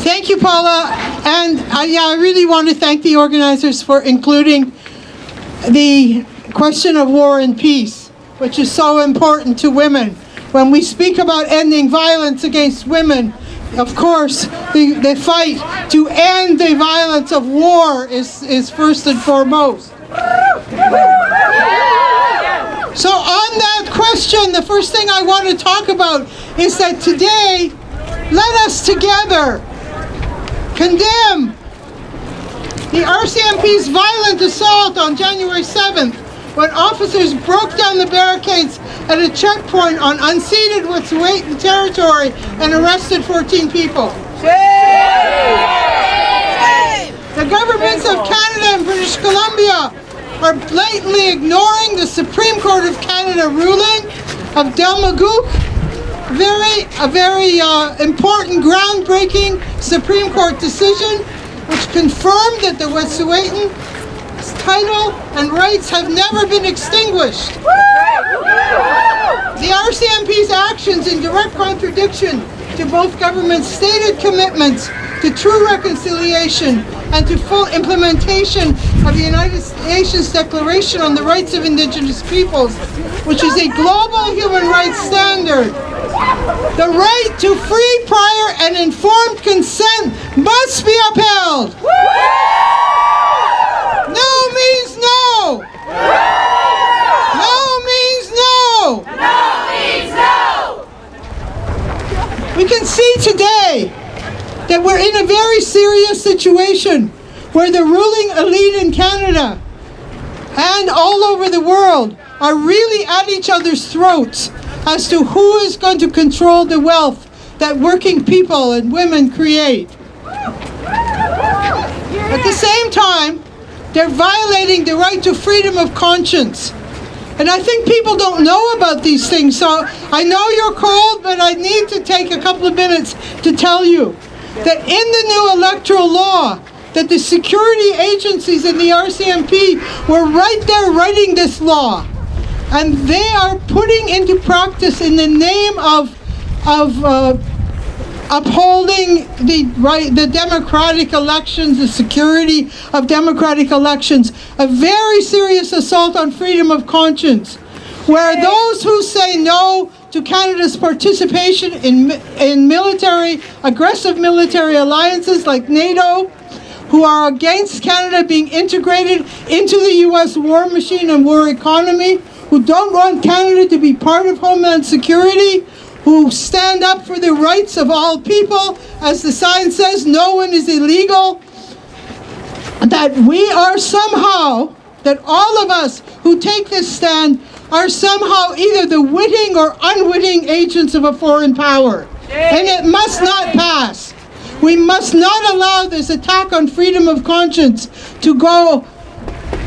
Thank you, Paula. And I really want to thank the organizers for including the question of war and peace, which is so important to women. When we speak about ending violence against women, of course, the fight to end the violence of war is first and foremost. So on that question, the first thing I want to talk about is that today, let us together condemn the RCMP's violent assault on January 7th when officers broke down the barricades at a checkpoint on unceded Wet'suwet'en territory and arrested 14 people. Shame! The governments of Canada and British Columbia are blatantly ignoring the Supreme Court of Canada ruling of Delmagook, a very important, groundbreaking Supreme Court decision which confirmed that the Wet'suwet'en's title and rights have never been extinguished. The RCMP's actions in direct contradiction to both governments' stated commitments to true reconciliation and to full implementation of the United Nations Declaration on the Rights of Indigenous Peoples, which is a global human rights standard. The right to free, prior, and informed consent must be upheld. No means no. No means no. No means no! We can see today that we're in a very serious situation where the ruling elite in Canada and all over the world are really at each other's throats as to who is going to control the wealth that working people and women create. At the same time, they're violating the right to freedom of conscience. And I think people don't know about these things, so I know you're cold, but I need to take a couple of minutes to tell you that in the new electoral law, that the security agencies in the RCMP were right there writing this law. And they are putting into practice, in the name of upholding the democratic elections, the security of democratic elections, a very serious assault on freedom of conscience, where those who say no to Canada's participation in aggressive military alliances like NATO, who are against Canada being integrated into the U.S. war machine and war economy, who don't want Canada to be part of Homeland Security, who stand up for the rights of all people. As the sign says, no one is illegal. That we are somehow, that all of us who take this stand are somehow either the witting or unwitting agents of a foreign power. And it must not pass. We must not allow this attack on freedom of conscience to go,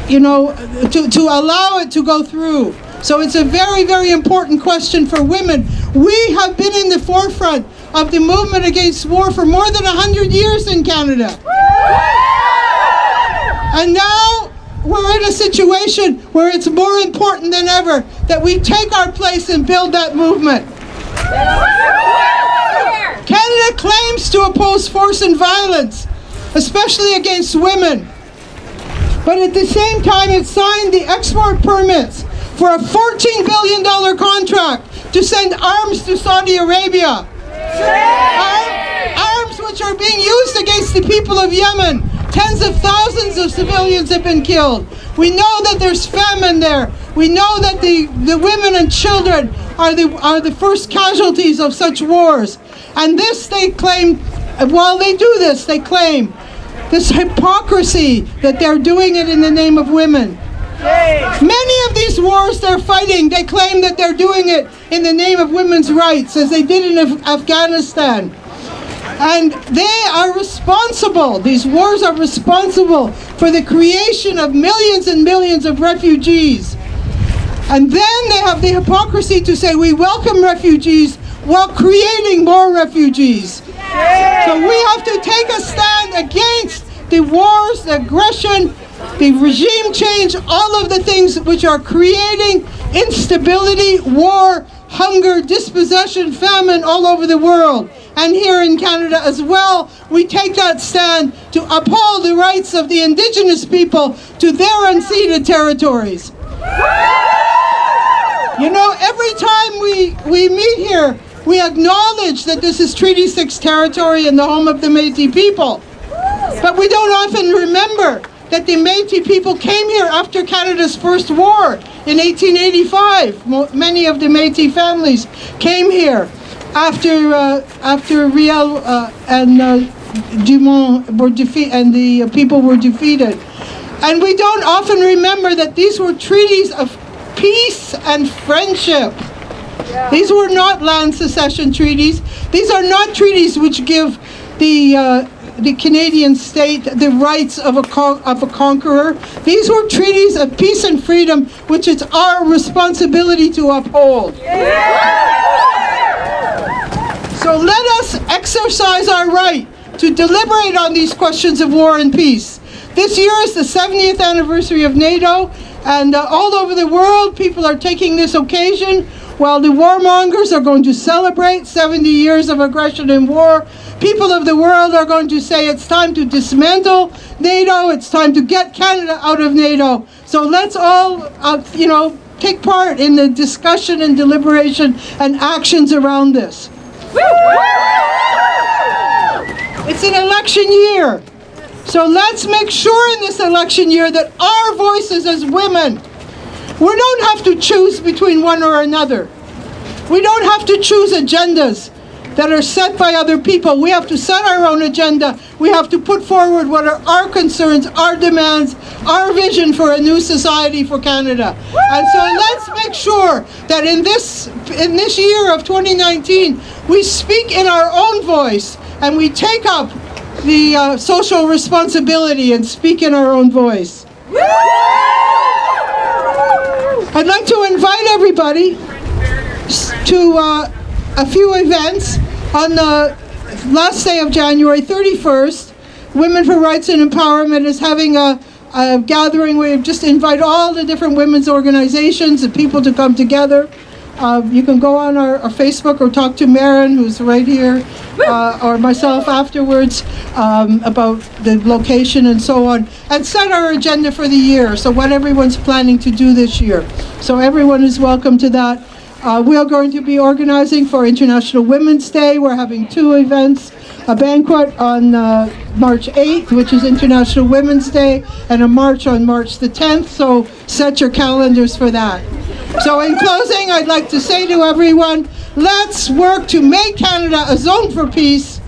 to allow it to go through. So it's a very, very important question for women. We have been in the forefront of the movement against war for more than 100 years in Canada. And now we're in a situation where it's more important than ever that we take our place and build that movement. Canada claims to oppose force and violence, especially against women. But at the same time, it signed the export permits for a $14 billion contract to send arms to Saudi Arabia. Arms which are being used against the people of Yemen. Tens of thousands of civilians have been killed. We know that there's famine there. We know that the women and children are the first casualties of such wars. And this, they claim, while they do this, they claim this hypocrisy that they're doing it in the name of women. Many of these wars they're fighting, they claim that they're doing it in the name of women's rights, as they did in Afghanistan. And they are responsible, these wars are responsible for the creation of millions and millions of refugees. And then they have the hypocrisy to say we welcome refugees while creating more refugees. So we have to take a stand against the wars, the aggression, the regime change, all of the things which are creating instability, war, hunger, dispossession, famine all over the world. and here in Canada as well, we take that stand to uphold the rights of the Indigenous people to their unceded territories. You know, every time we meet here, we acknowledge that this is Treaty 6 territory and the home of the Métis people. But we don't often remember that the Métis people came here after Canada's first war in 1885. Many of the Métis families came here after Riel and Dumont were defeated, and the people were defeated. And we don't often remember that these were treaties of peace and friendship. These were not land secession treaties. These are not treaties which give the Canadian state the rights of a conqueror. These were treaties of peace and freedom, which it's our responsibility to uphold. So let us exercise our right to deliberate on these questions of war and peace. This year is the 70th anniversary of NATO, and all over the world people are taking this occasion while the warmongers are going to celebrate 70 years of aggression and war. People of the world are going to say it's time to dismantle NATO, it's time to get Canada out of NATO. So let's all, take part in the discussion and deliberation and actions around this. It's an election year. So let's make sure in this election year that our voices as women, we don't have to choose between one or another. We don't have to choose agendas that are set by other people. We have to set our own agenda. We have to put forward what are our concerns, our demands, our vision for a new society for Canada. And so let's make sure that in this year of 2019, we speak in our own voice and we take up the social responsibility and speak in our own voice. I'd like to invite everybody to a few events. On the last day of January 31st, Women for Rights and Empowerment is having a gathering where we just invite all the different women's organizations and people to come together. You can go on our Facebook or talk to Maren, who's right here, or myself afterwards about the location and so on, and set our agenda for the year, so what everyone's planning to do this year. So everyone is welcome to that. We are going to be organizing for International Women's Day. We're having two events, a banquet on March 8th, which is International Women's Day, and a march on March the 10th, so set your calendars for that. So in closing, I'd like to say to everyone, let's work to make Canada a zone for peace.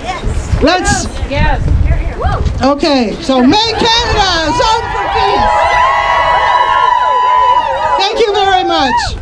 Yes. Let's... Yes. Okay, so make Canada a zone for peace. Thank you very much.